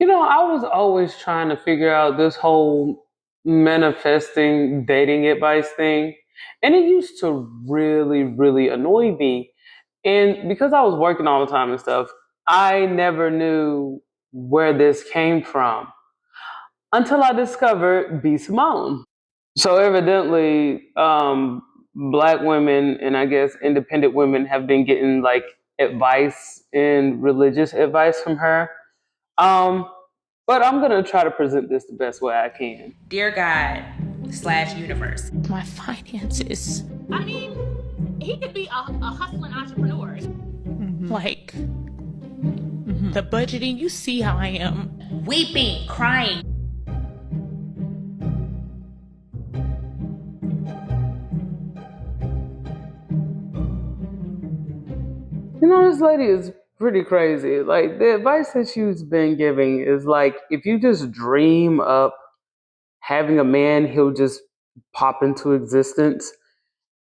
I was always trying to figure out this whole manifesting dating advice thing. And it used to really, really annoy me. And because I was working all the time and stuff, I never knew where this came from until I discovered B Simone. So evidently, black women and I guess independent women have been getting like advice and religious advice from her. Um, but I'm gonna try to present this the best way I can. Dear God slash universe. My finances. I mean, he could be a hustling entrepreneur. Like, the budgeting, you see how I am. Weeping, crying. This lady is pretty crazy. Like the advice that she's been giving is like if you just dream up having a man, he'll just pop into existence.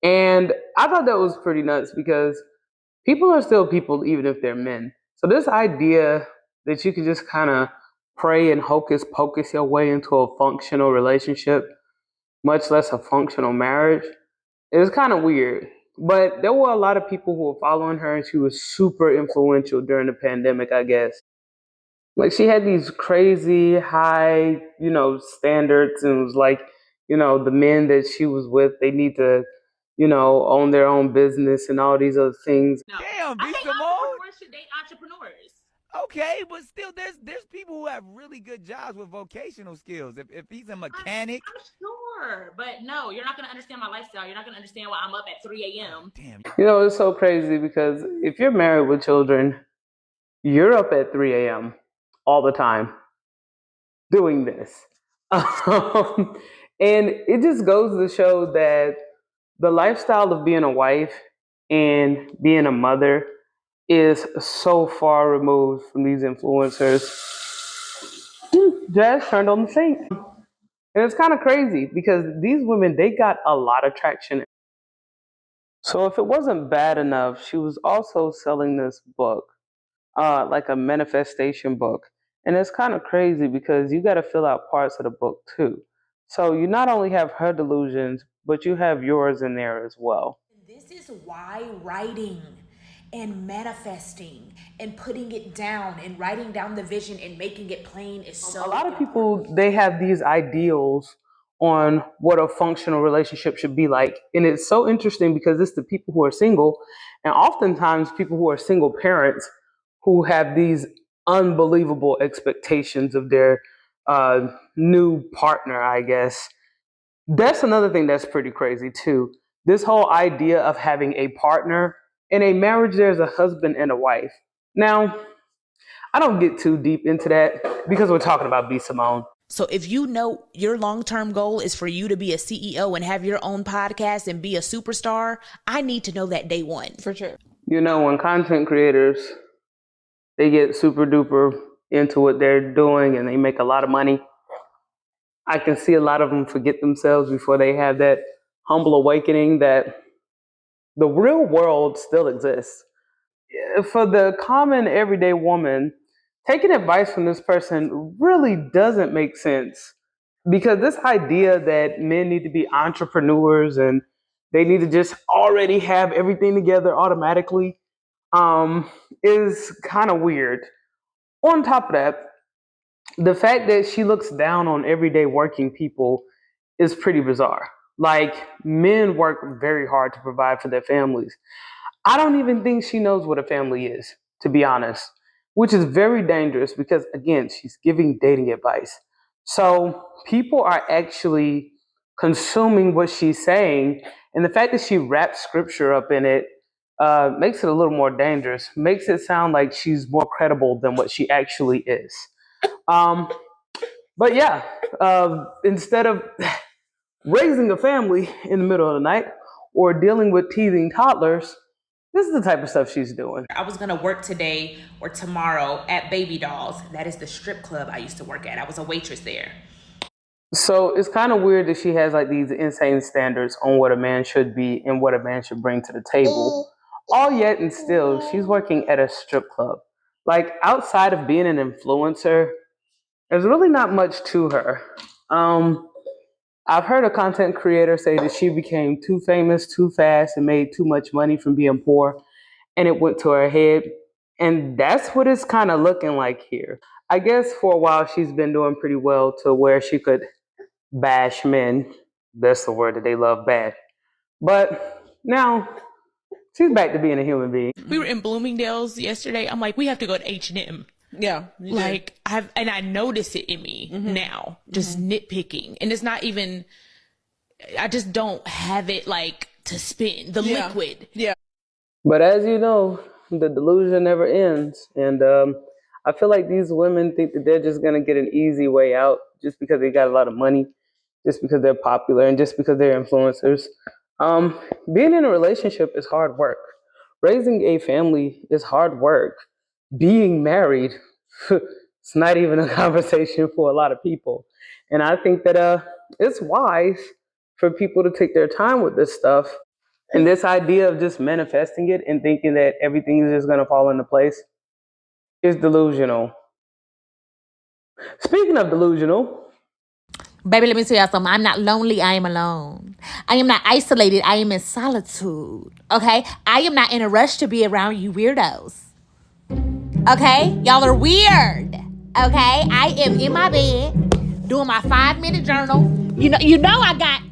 And I thought that was pretty nuts because people are still people even if they're men. So this idea that you can just kind of pray and hocus pocus your way into a functional relationship, much less a functional marriage, is kind of weird. But there were a lot of people who were following her, and she was super influential during the pandemic, I guess. Like she had these crazy high, standards, and it was like, the men that she was with, they need to, own their own business and all these other things. No. Damn, I B think Simone. entrepreneurs should date entrepreneurs. Okay, but still, there's people who have really good jobs with vocational skills. If he's a mechanic, I'm sure, but no, you're not gonna understand my lifestyle. You're not gonna understand why I'm up at 3 a.m. Damn. It's so crazy because if you're married with children, you're up at 3 a.m. all the time doing this. And it just goes to show that the lifestyle of being a wife and being a mother is so far removed from these influencers. Jazz turned on the sink. And it's kind of crazy because these women, they got a lot of traction. So if it wasn't bad enough, she was also selling this book, like a manifestation book. And it's kind of crazy because you got to fill out parts of the book too. So you not only have her delusions, but you have yours in there as well. This is why writing and manifesting and putting it down and writing down the vision and making it plain is so A lot of people, they have these ideals on what a functional relationship should be like. And it's so interesting because it's the people who are single and oftentimes people who are single parents who have these unbelievable expectations of their new partner, I guess. That's another thing that's pretty crazy too. This whole idea of having a partner in a marriage, there's a husband and a wife. Now, I don't get too deep into that because we're talking about B Simone. So if you know your long-term goal is for you to be a CEO and have your own podcast and be a superstar, I need to know that day one. For sure. When content creators, they get super duper into what they're doing and they make a lot of money, I can see a lot of them forget themselves before they have that humble awakening that the real world still exists. For the common everyday woman, taking advice from this person really doesn't make sense because this idea that men need to be entrepreneurs and they need to just already have everything together automatically is kind of weird. On top of that, the fact that she looks down on everyday working people is pretty bizarre. Like, men work very hard to provide for their families. I don't even think she knows what a family is, to be honest, which is very dangerous because, again, she's giving dating advice. So people are actually consuming what she's saying. And the fact that she wraps scripture up in it makes it a little more dangerous, makes it sound like she's more credible than what she actually is. But yeah, instead of raising a family in the middle of the night or dealing with teething toddlers, this is the type of stuff she's doing. I was going to work today or tomorrow at Baby Dolls. That is the strip club I used to work at. I was a waitress there. So it's kind of weird that she has like these insane standards on what a man should be and what a man should bring to the table. All yet and still, she's working at a strip club. Like outside of being an influencer, There's really not much to her. I've heard a content creator say that she became too famous too fast and made too much money from being poor, and it went to her head. And that's what it's kind of looking like here. I guess for a while she's been doing pretty well to where she could bash men. That's the word that they love, bash. But now she's back to being a human being. We were in Bloomingdale's yesterday. I'm like, we have to go to H&M. Yeah. Like I notice it in me now, just nitpicking. And it's not even, I just don't have it like to spin the liquid. Yeah. But as you know, the delusion never ends. And I feel like these women think that they're just going to get an easy way out just because they got a lot of money, just because they're popular, and just because they're influencers. Being in a relationship is hard work. Raising a family is hard work. Being married, it's not even a conversation for a lot of people. And I think that it's wise for people to take their time with this stuff. And this idea of just manifesting it and thinking that everything is just going to fall into place is delusional. Speaking of delusional, Baby, let me tell y'all something. I'm not lonely. I am alone. I am not isolated. I am in solitude. Okay? I am not in a rush to be around you weirdos. Okay? Y'all are weird. Okay? I am in my bed doing my 5-minute journal. You know I got